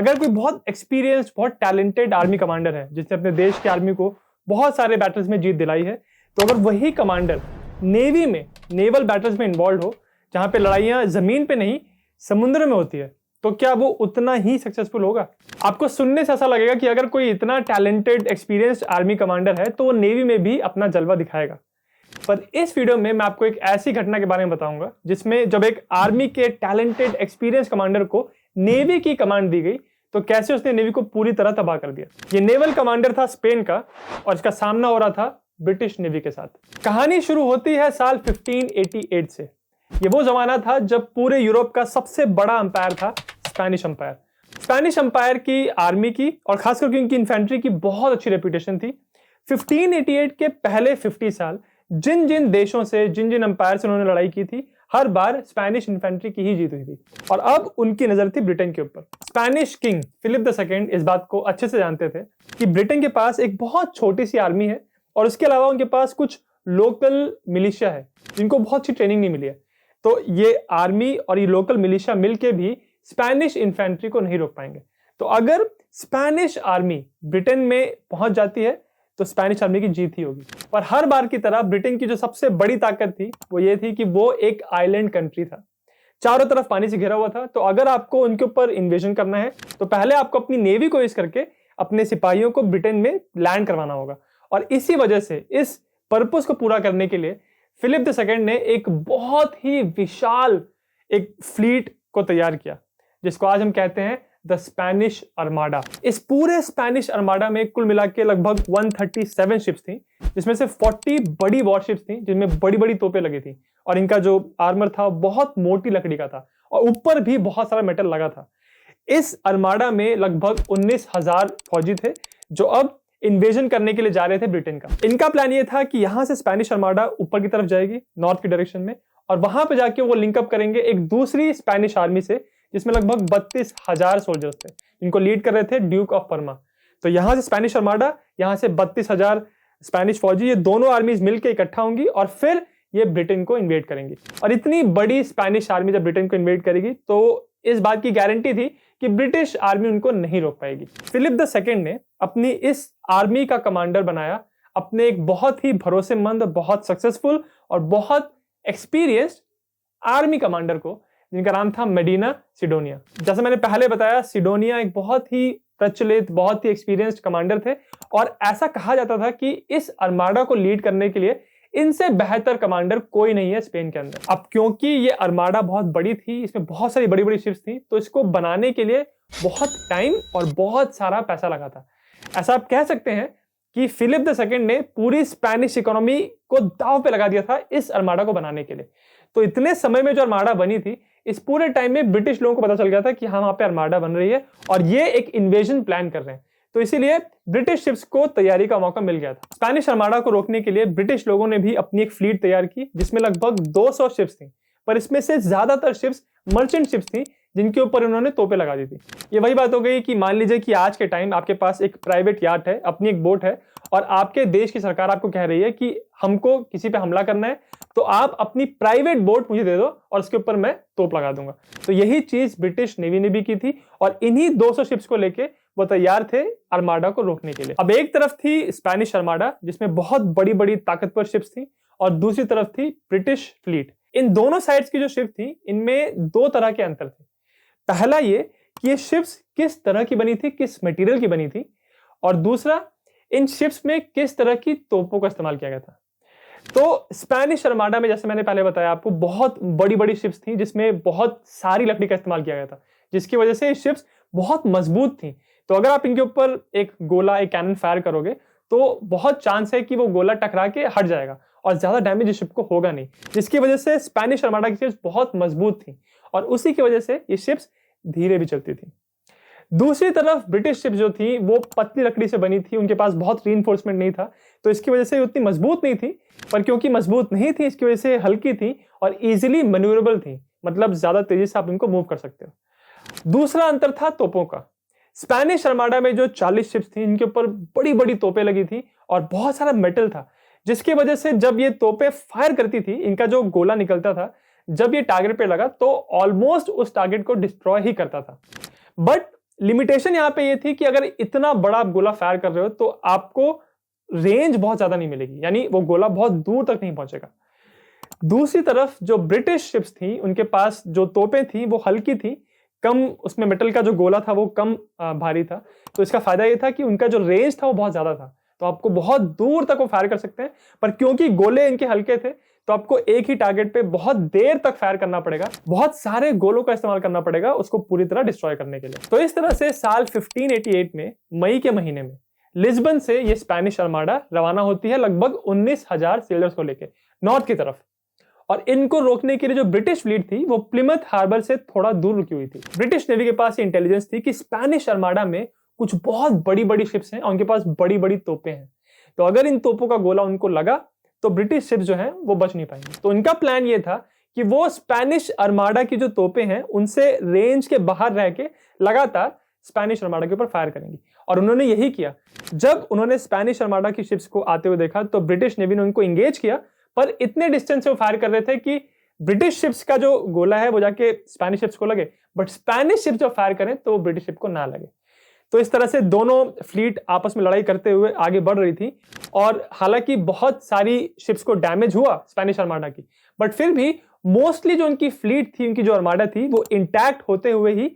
अगर कोई बहुत एक्सपीरियंस्ड, बहुत टैलेंटेड आर्मी कमांडर है जिसने अपने देश की आर्मी को बहुत सारे बैटल्स में जीत दिलाई है, तो अगर वही कमांडर नेवी में, नेवल बैटल्स में इन्वॉल्व हो, जहां पे लड़ाइयां जमीन पे नहीं समुद्र में होती है, तो क्या वो उतना ही सक्सेसफुल होगा? आपको सुनने से ऐसा लगेगा कि अगर कोई इतना टैलेंटेड, एक्सपीरियंस्ड आर्मी कमांडर है तो वो नेवी में भी अपना जलवा दिखाएगा। पर इस वीडियो में मैं आपको एक ऐसी घटना के बारे में बताऊंगा जिसमें जब एक आर्मी के टैलेंटेड, एक्सपीरियंस कमांडर को नेवी की कमांड दी गई तो कैसे उसने नेवी को पूरी तरह तबाह कर दिया। ये नेवल कमांडर था स्पेन का और इसका सामना हो रहा था ब्रिटिश नेवी के साथ। कहानी शुरू होती है साल 1588 से। ये वो जमाना था जब पूरे यूरोप का सबसे बड़ा अंपायर था स्पेनिश अंपायर। स्पेनिश अंपायर की आर्मी की और खासकर उनकी इन्फेंट्री की बहुत अच्छी रेपुटेशन थी। 1588 के पहले 50 साल जिन जिन देशों से, जिन जिन अंपायर से उन्होंने लड़ाई की थी, हर बार स्पेनिश इन्फेंट्री की ही जीत हुई थी और अब उनकी नजर थी ब्रिटेन के ऊपर। स्पेनिश किंग फिलिप II इस बात को अच्छे से जानते थे कि ब्रिटेन के पास एक बहुत छोटी सी आर्मी है और उसके अलावा उनके पास कुछ लोकल मिलिशिया है जिनको बहुत अच्छी ट्रेनिंग नहीं मिली है। तो ये आर्मी और ये लोकल मिलिशिया मिलके भी स्पेनिश इन्फेंट्री को नहीं रोक पाएंगे। तो अगर स्पेनिश आर्मी ब्रिटेन में पहुंच जाती है तो स्पेनिश आर्मी की जीत ही होगी। और हर बार की तरह ब्रिटेन की जो सबसे बड़ी ताकत थी वो ये थी कि वो एक आइलैंड कंट्री था, चारों तरफ पानी से घिरा हुआ था। तो अगर आपको उनके ऊपर इन्वेजन करना है तो पहले आपको अपनी नेवी को यूज करके अपने सिपाहियों को ब्रिटेन में लैंड करवाना होगा। और इसी वजह से इस पर्पस को पूरा करने के लिए फिलिप II ने एक बहुत ही विशाल एक फ्लीट को तैयार किया जिसको आज हम कहते हैं द स्पेनिश आर्माडा। इस पूरे स्पेनिश आर्माडा में कुल मिला के लगभग 137 शिप्स थी, जिसमें से 40 बड़ी वॉरशिप्स थी जिनमें बड़ी बड़ी तोपें लगी थी और इनका जो आर्मर था बहुत मोटी लकड़ी का था और ऊपर भी बहुत सारा मेटल लगा था। इस आर्माडा में लगभग 19,000 फौजी थे जो अब इन्वेजन करने के लिए जा रहे थे ब्रिटेन का। इनका प्लान ये था कि यहां से स्पेनिश आर्माडा ऊपर की तरफ जाएगी, नॉर्थ की डायरेक्शन में, और वहां पे जाके वो लिंकअप करेंगे एक दूसरी स्पेनिश आर्मी से जिसमें लगभग 32,000 सोल्जर्स थे जिनको लीड कर रहे थे ड्यूक ऑफ पर्मा। तो यहां से स्पेनिश आर्माडा, यहां से 32,000 स्पेनिश फौजी, ये दोनों आर्मीज मिलकर इकट्ठा होंगी और फिर ये ब्रिटेन को इन्वेड करेंगी। और इतनी बड़ी स्पेनिश आर्मी जब ब्रिटेन को इन्वेड करेगी तो इस बात की गारंटी थी कि ब्रिटिश आर्मी उनको नहीं रोक पाएगी। फिलिप II ने अपनी इस आर्मी का कमांडर बनाया अपने एक बहुत ही भरोसेमंद, बहुत सक्सेसफुल और बहुत एक्सपीरियंस्ड आर्मी कमांडर को, जिनका नाम था मेडिना सिडोनिया। जैसे मैंने पहले बताया, सिडोनिया एक बहुत ही प्रचलित, बहुत ही एक्सपीरियंस्ड कमांडर थे और ऐसा कहा जाता था कि इस आर्माडा को लीड करने के लिए इनसे बेहतर कमांडर कोई नहीं है स्पेन के अंदर। अब क्योंकि ये आर्माडा बहुत बड़ी थी, इसमें बहुत सारी बड़ी बड़ी शिप्स थी, तो इसको बनाने के लिए बहुत टाइम और बहुत सारा पैसा लगा था। ऐसा आप कह सकते हैं कि फिलिप II ने पूरी स्पेनिश इकोनॉमी को दांव पे लगा दिया था इस आर्माडा को बनाने के लिए। तो इतने समय में जो आर्माडा बनी थी, इस पूरे टाइम में ब्रिटिश लोगों को पता चल गया था कि हाँ, वहां पे आर्माडा बन रही है और ये एक इन्वेजन प्लान कर रहे हैं। तो इसीलिए ब्रिटिश शिप्स को तैयारी का मौका मिल गया था। स्पेनिश आर्माडा को रोकने के लिए ब्रिटिश लोगों ने भी अपनी एक फ्लीट तैयार की जिसमें लगभग 200 शिप्स थी, पर इसमें से ज्यादातर शिप्स मर्चेंट शिप्स थी जिनके ऊपर उन्होंने तोपें लगा दी थी। ये वही बात हो गई कि मान लीजिए कि आज के टाइम आपके पास एक प्राइवेट याट है, अपनी एक बोट है और आपके देश की सरकार आपको कह रही है कि हमको किसी पे हमला करना है तो आप अपनी प्राइवेट बोट मुझे दे दो और उसके ऊपर मैं तोप लगा दूंगा। तो यही चीज ब्रिटिश नेवी ने भी की थी और इन्हीं 200 शिप्स को लेके वो तैयार थे आर्माडा को रोकने के लिए। अब एक तरफ थी स्पेनिश आर्माडा जिसमें बहुत बड़ी बड़ी ताकतवर शिप्स थी और दूसरी तरफ थी ब्रिटिश फ्लीट। इन दोनों साइड्स की जो शिप थी, इनमें दो तरह के अंतर थे। पहला ये कि ये शिप्स किस तरह की बनी थी, किस मटेरियल की बनी थी, और दूसरा इन शिप्स में किस तरह की तोपों का इस्तेमाल किया गया था। तो स्पेनिश आर्माडा में, जैसे मैंने पहले बताया आपको, बहुत बड़ी बड़ी शिप्स थी जिसमें बहुत सारी लकड़ी का इस्तेमाल किया गया था, जिसकी वजह से शिप्स बहुत मजबूत थी। तो अगर आप इनके ऊपर एक गोला, एक कैनन फायर करोगे तो बहुत चांस है कि वो गोला टकरा के हट जाएगा और ज्यादा डैमेज इस शिप को होगा नहीं, जिसकी वजह से स्पेनिश आर्माडा की शिप्स बहुत मजबूत थी और उसी की वजह से ये शिप्स धीरे भी चलती थी। दूसरी तरफ ब्रिटिश शिप जो थी वो पतली लकड़ी से बनी थी, उनके पास बहुत रीइंफोर्समेंट नहीं था, तो इसकी वजह से उतनी मजबूत नहीं थी। पर क्योंकि मजबूत नहीं थी, इसकी वजह से हल्की थी और इजीली मैन्यूरेबल थी, मतलब ज्यादा तेजी से आप इनको मूव कर सकते हो। दूसरा अंतर था तोपों का। स्पेनिश आर्माडा में जो 40 शिप्स थी, इनके ऊपर बड़ी बड़ी तोपें लगी थी और बहुत सारा मेटल था, जिसकी वजह से जब ये तोपें फायर करती थी, इनका जो गोला निकलता था, जब ये टारगेट पे लगा तो ऑलमोस्ट उस टारगेट को डिस्ट्रॉय ही करता था। बट लिमिटेशन यहाँ पे ये थी कि अगर इतना बड़ा आप गोला फायर कर रहे हो तो आपको रेंज बहुत ज्यादा नहीं मिलेगी, यानी वो गोला बहुत दूर तक नहीं पहुंचेगा। दूसरी तरफ जो ब्रिटिश शिप्स थी उनके पास जो तोपें थी वो हल्की थी, कम उसमें मेटल का जो गोला था वो कम भारी था, तो इसका फायदा ये था कि उनका जो रेंज था वो बहुत ज्यादा था, तो आपको बहुत दूर तक वो फायर कर सकते हैं। पर क्योंकि गोले इनके हल्के थे तो आपको एक ही टारगेट पे बहुत देर तक फायर करना पड़ेगा, बहुत सारे गोलों का इस्तेमाल करना पड़ेगा उसको पूरी तरह डिस्ट्रॉय करने के लिए। तो इस तरह से साल 1588 में मई के महीने में लिस्बन से ये स्पेनिश आर्माडा रवाना होती है लगभग 19,000 सेलर्स को लेकर नॉर्थ की तरफ। और इनको रोकने के लिए जो ब्रिटिश फ्लीट थी वो प्लिमथ हार्बर से थोड़ा दूर रुकी हुई थी। ब्रिटिश नेवी के पास ये इंटेलिजेंस थी कि स्पेनिश आर्माडा में कुछ बहुत बड़ी बड़ी शिप्स हैं और उनके पास बड़ी बड़ी तोपें हैं, तो अगर इन तोपों का गोला उनको लगा तो ब्रिटिश शिप्स जो हैं वो बच नहीं पाएंगी। तो उनका प्लान ये था कि वो स्पेनिश आर्माडा की जो तोपें हैं उनसे रेंज के बाहर रह के लगातार स्पेनिश आर्माडा के ऊपर फायर करेंगी, और उन्होंने यही किया। जब उन्होंने स्पेनिश आर्माडा की शिप्स को आते हुए देखा तो ब्रिटिश नेवी ने उनको एंगेज किया, पर इतने डिस्टेंस से वो फायर कर रहे थे कि ब्रिटिश शिप्स का जो गोला है वो जाके स्पेनिश शिप्स को लगे, बट स्पेनिश शिप्स जब फायर करें तो वो ब्रिटिश शिप को ना लगे। तो इस तरह से दोनों फ्लीट आपस में लड़ाई करते हुए आगे बढ़ रही थी, और हालांकि बहुत सारी शिप्स को डैमेज हुआ स्पेनिश आर्माडा की, बट फिर भी मोस्टली जो उनकी फ्लीट थी, उनकी जो आर्माडा थी, वो इंटैक्ट होते हुए ही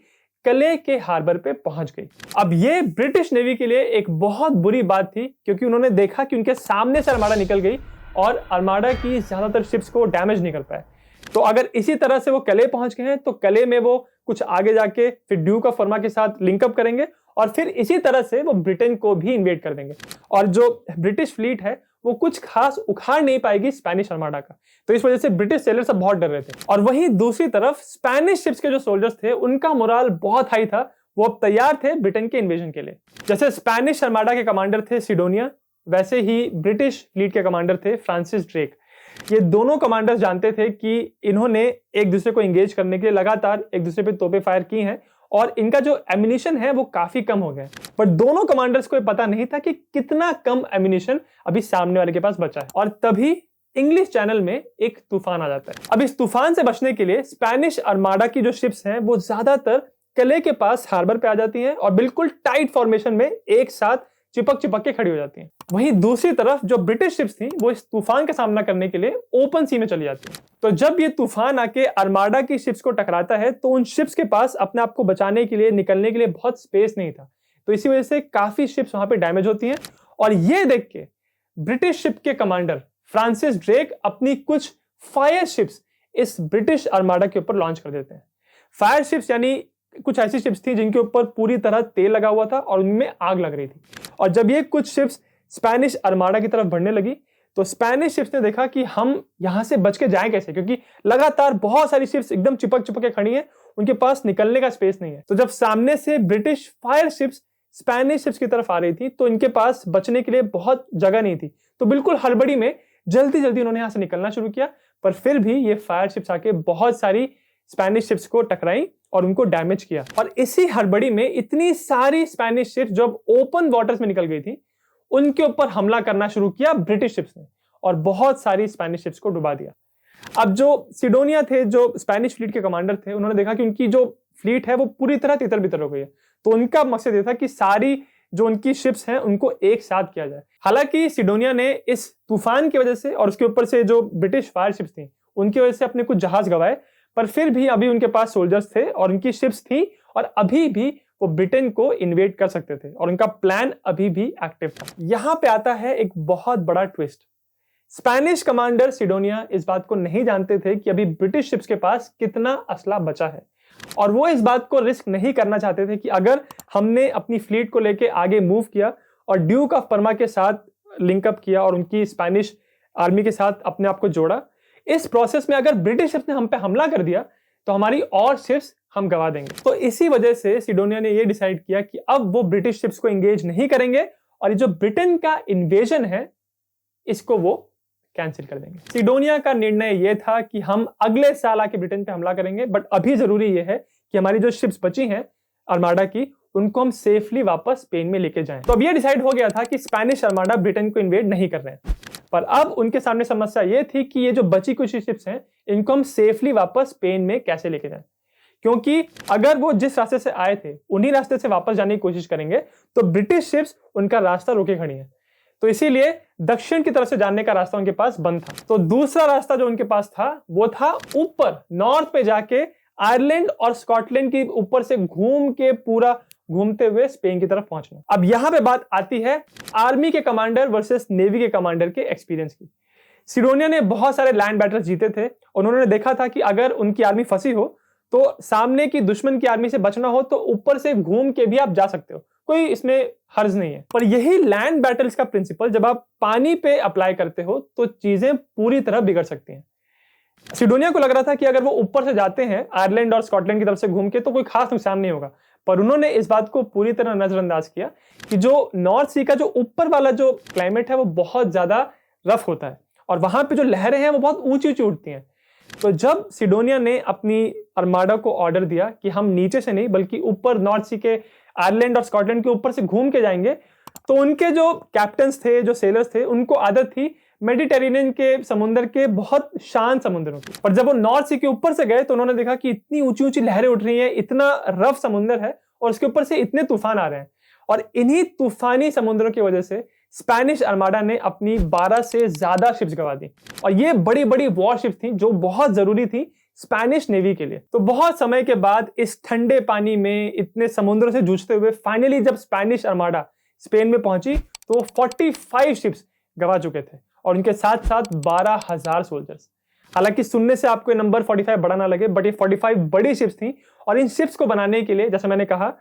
कले के हार्बर पे पहुंच गई। अब ये ब्रिटिश नेवी के लिए एक बहुत बुरी बात थी, क्योंकि उन्होंने देखा कि उनके सामने से आर्माडा निकल गई और आर्माडा की ज्यादातर शिप्स को डैमेज नहीं कर पाए। तो अगर इसी तरह से वो कले पहुंच गए हैं तो कले में वो कुछ आगे जाके फिर ड्यूक ऑफ पर्मा के साथ लिंकअप करेंगे और फिर इसी तरह से वो ब्रिटेन को भी इन्वेड कर देंगे, और जो ब्रिटिश फ्लीट है वो कुछ खास उखाड़ नहीं पाएगी स्पेनिश आर्माडा का। तो इस वजह से ब्रिटिश सेलर सब बहुत डर रहे थे। और वहीं दूसरी तरफ स्पेनिश शिप्स के जो सोल्जर्स थे उनका मोराल बहुत हाई था, वो अब तैयार थे ब्रिटेन के इन्वेजन के लिए। जैसे स्पेनिश आर्माडा के कमांडर थे सिडोनिया, वैसे ही ब्रिटिश फ्लीट के कमांडर थे फ्रांसिस ड्रेक। ये दोनों कमांडर्स जानते थे कि इन्होंने एक दूसरे को एंगेज करने के लिए लगातार एक दूसरे पे तोपे फायर की हैं और इनका जो एमिनिशन है वो काफी कम हो गया है। बट दोनों कमांडर्स को ये पता नहीं था कि कितना कम एमिनिशन अभी सामने वाले के पास बचा है, और तभी इंग्लिश चैनल में एक तूफान आ जाता है। अब इस तूफान से बचने के लिए स्पेनिश आर्माडा की जो शिप्स हैं वो ज्यादातर कले के पास हार्बर पे आ जाती हैं और बिल्कुल टाइट फॉर्मेशन में एक साथ चिपक के खड़ी हो जाती हैं। वहीं दूसरी तरफ जो ब्रिटिश शिप्स थी वो इस तूफान का सामना करने के लिए ओपन सी में चली जाती हैं। तो जब ये तूफान आके आर्माडा की शिप्स को टकराता है तो उन शिप्स के पास अपने आप को बचाने के लिए, निकलने के लिए बहुत स्पेस नहीं था, तो इसी वजह से काफी शिप्स वहां पे डैमेज होती हैं। और ये देख के ब्रिटिश शिप के कमांडर फ्रांसिस ड्रेक अपनी कुछ फायर शिप्स इस ब्रिटिश आर्माडा के ऊपर लॉन्च कर देते हैं। फायर शिप्स यानी कुछ ऐसी शिप्स थी जिनके ऊपर पूरी तरह तेल लगा हुआ था और उनमें आग लग रही थी। और जब ये कुछ शिप्स स्पेनिश आर्माडा की तरफ बढ़ने लगी तो स्पेनिश शिप्स ने देखा कि हम यहां से बच के जाएं कैसे, क्योंकि लगातार बहुत सारी शिप्स एकदम चिपक के खड़ी हैं, उनके पास निकलने का स्पेस नहीं है। तो जब सामने से British fire ships Spanish ships की तरफ आ रही थी तो इनके पास बचने के लिए बहुत जगह नहीं थी, तो बिल्कुल हड़बड़ी में जल्दी उन्होंने यहां से निकलना शुरू किया। पर फिर भी ये फायर शिप्स आके बहुत सारी स्पेनिश शिप्स को टकराई और उनको डैमेज किया। और इसी हड़बड़ी में इतनी सारी स्पेनिश शिप्स जब ओपन वाटर्स में निकल गई थी, उनके ऊपर हमला करना शुरू किया ब्रिटिश शिप्स ने और बहुत सारी स्पेनिश शिप्स को डुबा दिया। अब जो सिडोनिया थे, जो स्पेनिश फ्लीट के कमांडर थे, उन्होंने देखा कि उनकी जो फ्लीट है वो पूरी तरह तितर बितर हो गई है, तो उनका मकसद ये था कि सारी जो उनकी शिप्स हैं उनको एक साथ किया जाए। हालांकि सिडोनिया ने इस तूफान की वजह से और उसके ऊपर से जो ब्रिटिश फायर शिप्स थी उनकी वजह से अपने कुछ जहाज गंवाए, पर फिर भी अभी उनके पास सोल्जर्स थे और उनकी शिप्स थी और अभी भी वो ब्रिटेन को इन्वेड कर सकते थे और उनका प्लान अभी भी एक्टिव था। यहां पे आता है एक बहुत बड़ा ट्विस्ट। स्पेनिश कमांडर सिडोनिया इस बात को नहीं जानते थे कि अभी ब्रिटिश शिप्स के पास कितना असला बचा है, और वो इस बात को रिस्क नहीं करना चाहते थे कि अगर हमने अपनी फ्लीट को लेके आगे मूव किया और ड्यूक ऑफ पर्मा के साथ लिंकअप किया और उनकी स्पेनिश आर्मी के साथ अपने आप को जोड़ा, इस प्रोसेस में अगर ब्रिटिश शिप्स ने हम पे हमला कर दिया तो हमारी और शिप्स हम गवा देंगे। तो इसी वजह से सिडोनिया ने यह डिसाइड किया कि अब वो ब्रिटिश शिप्स को एंगेज नहीं करेंगे और ये जो ब्रिटेन का इन्वेजन है इसको वो कैंसिल कर देंगे। सिडोनिया का निर्णय यह था कि हम अगले साल आके ब्रिटेन पे हमला करेंगे, बट अभी जरूरी यह है कि हमारी जो शिप्स बची हैं आर्माडा की, उनको हम सेफली वापस स्पेन में लेके जाएं। तो अब यह डिसाइड हो गया था कि स्पेनिश आर्माडा ब्रिटेन को इन्वेड नहीं कर रहे हैं, पर अब उनके सामने समस्या यह थी कि ये जो बची कुछ शिप्स हैं इनको हम सेफली वापस स्पेन में कैसे लेके जाएं, क्योंकि अगर वो जिस रास्ते से आए थे उन्हीं रास्ते से वापस जाने की कोशिश करेंगे तो ब्रिटिश शिप्स उनका रास्ता रोके खड़ी हैं। तो इसीलिए दक्षिण की तरफ से जाने का रास्ता उनके पास बंद था। तो दूसरा रास्ता जो उनके पास था वो था ऊपर नॉर्थ पे जाके आयरलैंड और स्कॉटलैंड के ऊपर से घूम के पूरा घूमते हुए स्पेन की तरफ पहुंचना। अब यहां पे बात आती है आर्मी के कमांडर वर्सेस नेवी के कमांडर के एक्सपीरियंस की। सिडोनिया ने बहुत सारे लैंड बैटल्स जीते थे। उन्होंने देखा था कि अगर उनकी आर्मी फंसी हो तो सामने की दुश्मन की आर्मी से बचना हो तो ऊपर से घूम के भी आप जा सकते हो, कोई इसमें हर्ज नहीं है। पर यही लैंड बैटल्स का प्रिंसिपल जब आप पानी पे अप्लाई करते हो तो चीजें पूरी तरह बिगड़ सकती हैं। सिडोनिया को लग रहा था कि अगर वो ऊपर से जाते हैं आयरलैंड और स्कॉटलैंड की तरफ से घूम के तो कोई खास नुकसान नहीं होगा, पर उन्होंने इस बात को पूरी तरह नजरअंदाज किया कि जो नॉर्थ सी का जो ऊपर वाला जो क्लाइमेट है वो बहुत ज्यादा रफ होता है और वहां पे जो लहरें हैं वो बहुत ऊंची ऊंची उठती हैं। तो जब सिडोनिया ने अपनी आर्माडा को ऑर्डर दिया कि हम नीचे से नहीं बल्कि ऊपर नॉर्थ सी के आयरलैंड और स्कॉटलैंड के ऊपर से घूम के जाएंगे, तो उनके जो कैप्टन्स थे, जो सेलर्स थे, उनको आदत थी मेडिटेरेनियन के समुद्र के बहुत शांत समुद्रों की। पर जब वो नॉर्थ सी के ऊपर से गए तो उन्होंने देखा कि इतनी ऊंची ऊंची लहरें उठ रही हैं, इतना रफ समुद्र है और उसके ऊपर से इतने तूफान आ रहे हैं। और इन्हीं तूफानी समुद्रों की वजह से स्पेनिश आर्माडा ने अपनी 12 से ज्यादा शिप्स गंवा दी और ये बड़ी बड़ी वॉरशिप्स थी जो बहुत जरूरी थी स्पेनिश नेवी के लिए। तो बहुत समय के बाद इस ठंडे पानी में इतने समुद्रों से जूझते हुए फाइनली जब स्पेनिश आर्माडा स्पेन में पहुंची तो 45 शिप्स गंवा चुके थे और उनके साथ साथ 12,000 सोल्जर्स। हालांकि सुनने से आपको ये नंबर 45 बड़ा ना लगे, बट ये 45 बड़ी शिप्स थी और इन शिप्स को बनाने के लिए जैसे मैंने कहा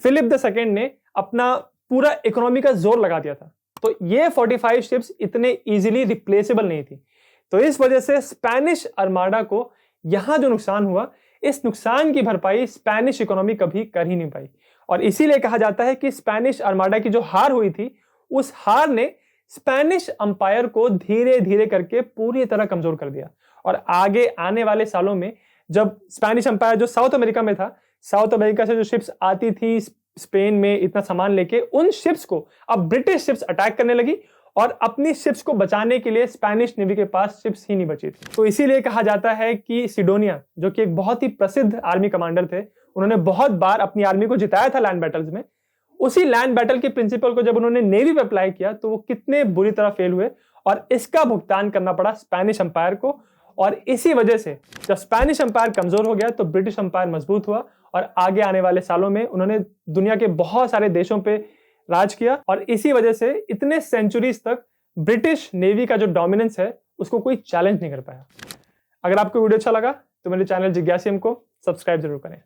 फिलिप II ने अपना पूरा इकोनॉमी का जोर लगा दिया था। तो ये 45 शिप्स इतने इजीली रिप्लेसेबल नहीं थी। तो इस वजह से स्पेनिश आर्माडा को यहां जो नुकसान हुआ, इस नुकसान की भरपाई स्पेनिश इकोनॉमी कभी कर ही नहीं पाई और इसीलिए कहा जाता है कि स्पेनिश आर्माडा की जो हार हुई थी उस हार ने स्पेनिश अंपायर को धीरे धीरे करके पूरी तरह कमजोर कर दिया। और आगे आने वाले सालों में जब स्पेनिश अंपायर जो साउथ अमेरिका में था, साउथ अमेरिका से जो शिप्स आती थी स्पेन में इतना सामान लेके, उन शिप्स को अब ब्रिटिश शिप्स अटैक करने लगी और अपनी शिप्स को बचाने के लिए स्पेनिश नेवी के पास शिप्स ही नहीं बची थी। तो इसीलिए कहा जाता है कि सिडोनिया जो कि एक बहुत ही प्रसिद्ध आर्मी कमांडर थे, उन्होंने बहुत बार अपनी आर्मी को जिताया था लैंड बैटल्स में। उसी लैंड बैटल के प्रिंसिपल को जब उन्होंने नेवी पे अप्लाई किया तो वो कितने बुरी तरह फेल हुए और इसका भुगतान करना पड़ा स्पेनिश अंपायर को। और इसी वजह से जब स्पेनिश अंपायर कमजोर हो गया तो ब्रिटिश अंपायर मजबूत हुआ और आगे आने वाले सालों में उन्होंने दुनिया के बहुत सारे देशों पे राज किया और इसी वजह से इतने सेंचुरीज तक ब्रिटिश नेवी का जो डोमिनेंस है उसको कोई चैलेंज नहीं कर पाया। अगर आपको वीडियो अच्छा लगा तो मेरे चैनल जिज्ञासियम को सब्सक्राइब जरूर करें।